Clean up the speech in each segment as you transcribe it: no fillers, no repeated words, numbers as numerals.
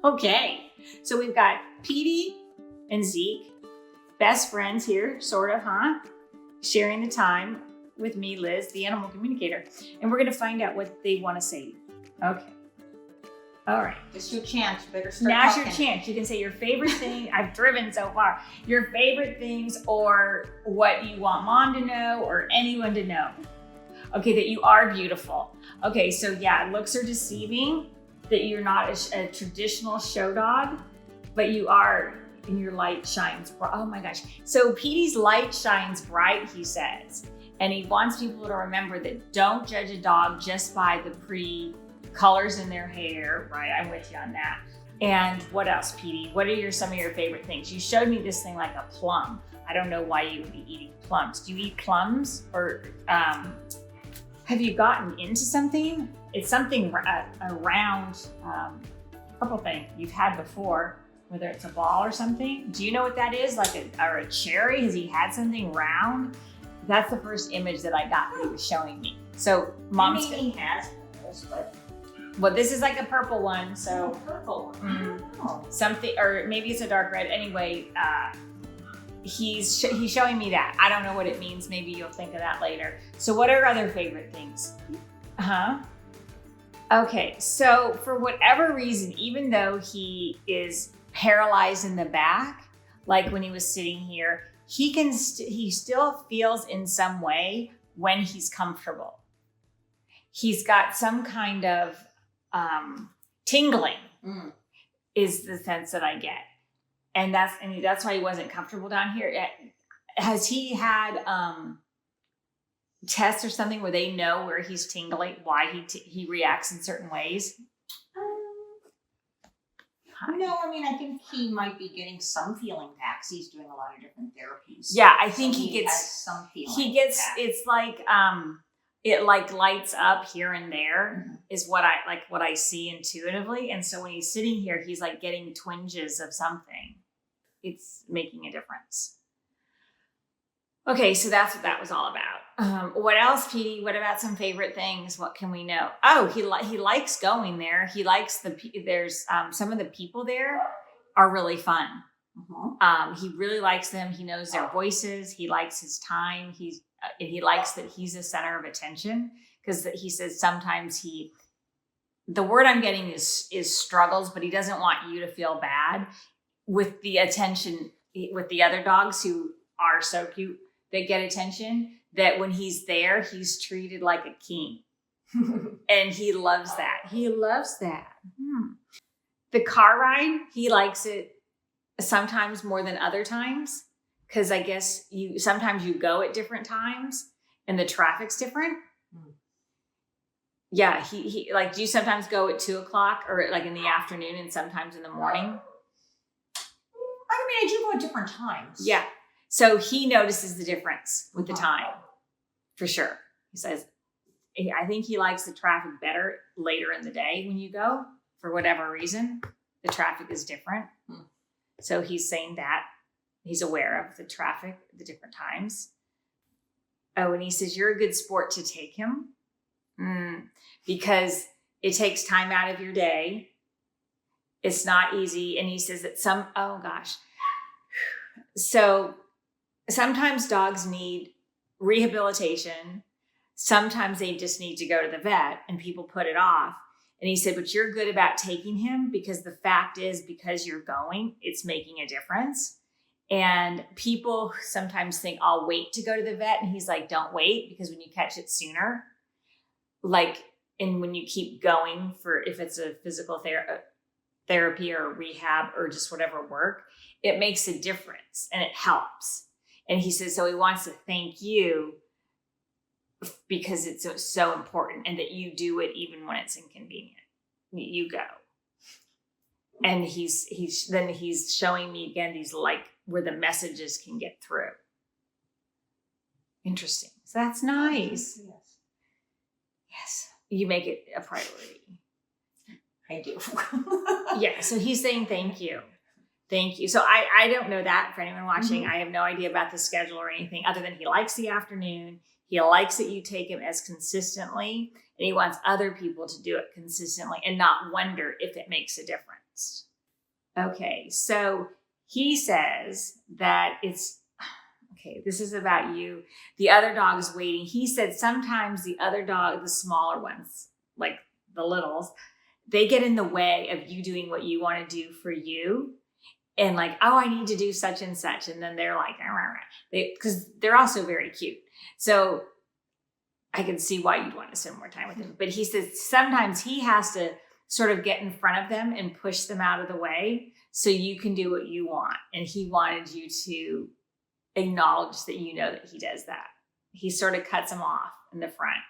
Okay, so we've got Petey and Zeke, best friends here, sort of, huh? Sharing the time with me, Liz, the animal communicator. And we're going to find out what they want to say. Okay. All right. It's your chance. You better start Now's talking. your chance. You can say your favorite thing. I've driven so far. Your favorite things, or what you want Mom to know or anyone to know. Okay, that you are beautiful. Okay, so yeah, looks are deceiving, that you're not a traditional show dog, but you are, and your light shines bright. Oh my gosh. So Petey's light shines bright, he says. And he wants people to remember that don't judge a dog just by the pretty colors in their hair, right? I'm with you on that. And what else, Petey? What are some of your favorite things? You showed me this thing like a plum. I don't know why you would be eating plums. Do you eat plums, or have you gotten into something? It's something, a round purple thing you've had before, whether it's a ball or something. Do you know what that is? Like a cherry? Has he had something round? That's the first image that I got that he was showing me. So Mom's. I mean, he has those, but. Well, this is like a purple one, so. Purple. Something, or maybe it's a dark red. Anyway, he's showing me that. I don't know what it means. Maybe you'll think of that later. So what are other favorite things? Okay, so for whatever reason, even though he is paralyzed in the back, like when he was sitting here, he still feels in some way when he's comfortable. He's got some kind of tingling is the sense that I get. And that's why he wasn't comfortable down here. Has he had tests or something where they know where he's tingling, why he reacts in certain ways? No, I mean, I think he might be getting some feeling back. He's doing a lot of different therapies. Yeah, I think so he gets has some feeling. He gets back. It's like it like lights up here and there is what I see intuitively. And so when he's sitting here, he's like getting twinges of something. It's making a difference. Okay, so that's what that was all about. What else, Petey? What about some favorite things? What can we know? Oh, he likes going there. He likes there's some of the people there are really fun. He really likes them. He knows their voices. He likes his time. He likes that he's the center of attention, because he says sometimes the word I'm getting is struggles, but he doesn't want you to feel bad with the attention with the other dogs who are so cute that get attention, that when he's there, he's treated like a king. And he loves that. He loves that. The car ride, he likes it sometimes more than other times, because I guess sometimes you go at different times and the traffic's different. Yeah, he like, do you sometimes go at 2:00 or like in the afternoon and sometimes in the morning? I mean, I do go at different times. Yeah. So he notices the difference with the time, for sure. He says, I think he likes the traffic better later in the day when you go, for whatever reason. The traffic is different. So he's saying that. He's aware of the traffic at the different times. Oh, and he says, you're a good sport to take him, because it takes time out of your day. It's not easy. And he says that so sometimes dogs need rehabilitation. Sometimes they just need to go to the vet, and people put it off. And he said, but you're good about taking him, because the fact is, because you're going, it's making a difference. And people sometimes think, I'll wait to go to the vet. And he's like, don't wait, because when you catch it sooner, and when you keep going if it's a physical therapy or rehab or just whatever work, it makes a difference and it helps. And he says, so he wants to thank you because it's so important, and that you do it even when it's inconvenient. You go. And he's showing me again these where the messages can get through. Interesting. So that's nice. Yes. You make it a priority. I do. Yeah. So he's saying thank you. Thank you. So I don't know that for anyone watching. I have no idea about the schedule or anything other than he likes the afternoon. He likes that you take him as consistently, and he wants other people to do it consistently and not wonder if it makes a difference. Okay, so he says that it's, okay, this is about you. The other dog's waiting. He said sometimes the other dog, the smaller ones, like the littles, they get in the way of you doing what you want to do for you. And like, oh, I need to do such and such. And then they're like, because they're also very cute. So I can see why you'd want to spend more time with him. But he says sometimes he has to sort of get in front of them and push them out of the way so you can do what you want. And he wanted you to acknowledge that you know that he does that. He sort of cuts them off in the front,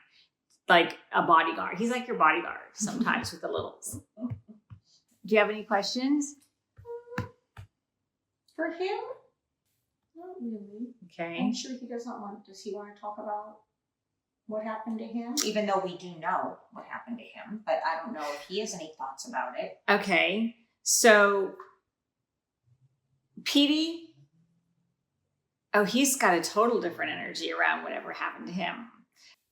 like a bodyguard. He's like your bodyguard sometimes with the littles. Do you have any questions? For him? Not really. Okay. I'm sure he does he want to talk about what happened to him? Even though we do know what happened to him, but I don't know if he has any thoughts about it. Okay. So Petey, he's got a total different energy around whatever happened to him.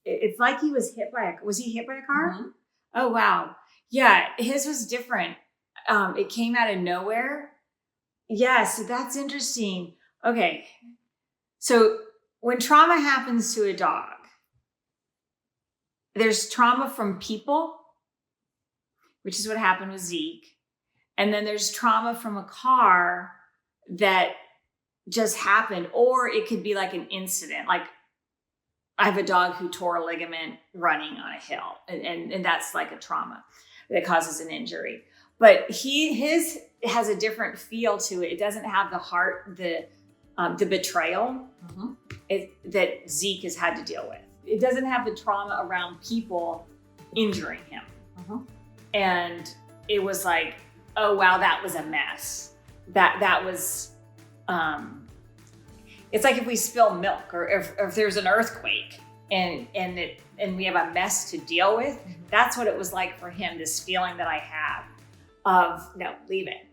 It's like he was hit by was he hit by a car? Mm-hmm. Oh, wow. Yeah, his was different. It came out of nowhere. Yeah, so that's interesting. Okay. So when trauma happens to a dog, there's trauma from people, which is what happened with Zeke. And then there's trauma from a car that just happened, or it could be like an incident. Like I have a dog who tore a ligament running on a hill, and that's like a trauma that causes an injury. But his has a different feel to it. It doesn't have the heart, the betrayal that Zeke has had to deal with. It doesn't have the trauma around people injuring him. And it was like, oh wow, that was a mess. That was, it's like if we spill milk, or if there's an earthquake and we have a mess to deal with. That's what it was like for him. This feeling that I have of no, leave it.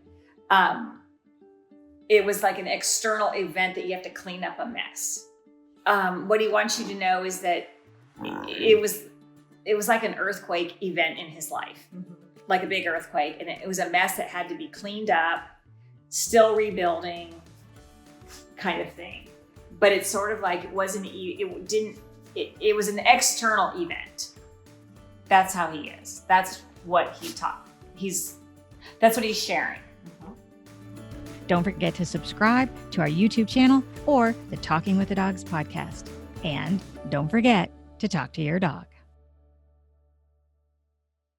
It was like an external event that you have to clean up a mess. What he wants you to know is that it was like an earthquake event in his life, like a big earthquake. And it was a mess that had to be cleaned up, still rebuilding kind of thing. But it's sort of like, it was an external event. That's how he is. That's what he taught. That's what he's sharing. Don't forget to subscribe to our YouTube channel or the Talking with the Dogs podcast. And don't forget to talk to your dog.